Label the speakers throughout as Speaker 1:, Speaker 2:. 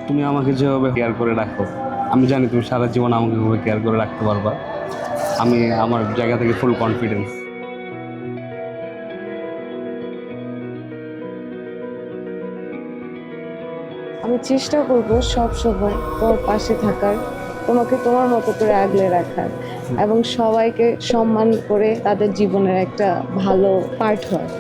Speaker 1: তুমি আমাকে যেভাবে কেয়ার করে রাখো, আমি জানি তুমি সারা জীবন আমাকে এভাবে কেয়ার করে রাখতে পারবা। আমি আমার জায়গা থেকে ফুল কনফিডেন্স।
Speaker 2: আমি চেষ্টা করব সব সময় তোমার পাশে থাকার, তোমাকে তোমার মতো করে আগলে রাখার, এবং সবাইকে সম্মান করে তাদের জীবনের একটা ভালো পার্ট হয়।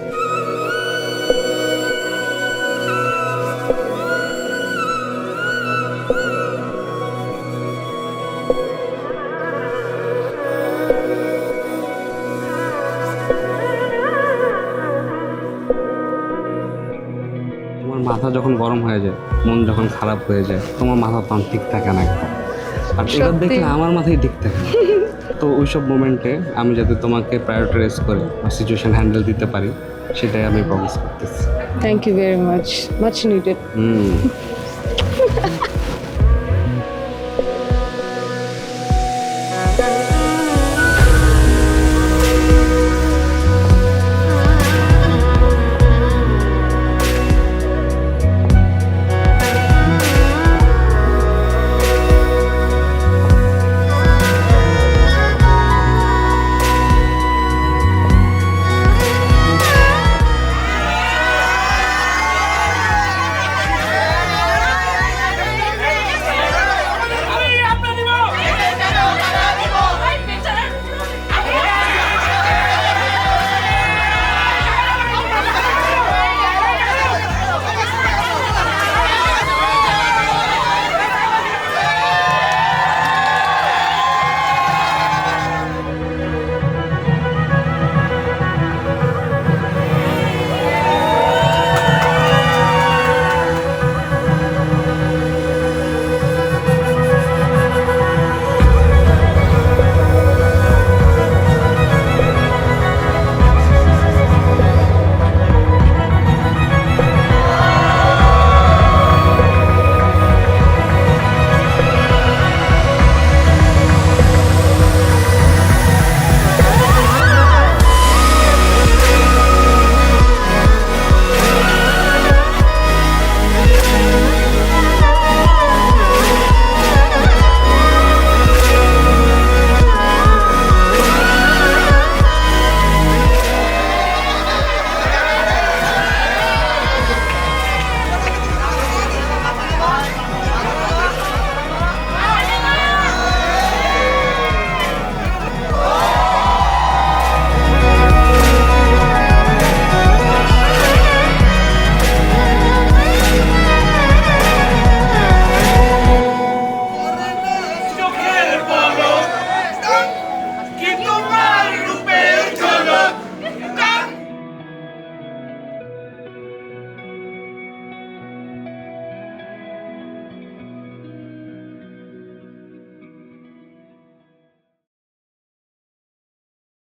Speaker 1: তোমার মাথা যখন গরম হয়ে যায়, মন যখন খারাপ হয়ে যায়, তোমার মাথা তখন ঠিক থাকে না একদম। আর এটা
Speaker 2: সত্যি।
Speaker 1: দেখলে আমার মাথায় ঠিক থাকে না। তো ওইসব মোমেন্টে আমি যাতে তোমাকে প্রায়োরিটাইজ করে বা সিচুয়েশন হ্যান্ডেল দিতে পারি, সেটাই আমি প্রমিস করতেছি।
Speaker 2: Thank you very much, much needed.
Speaker 1: Hmm.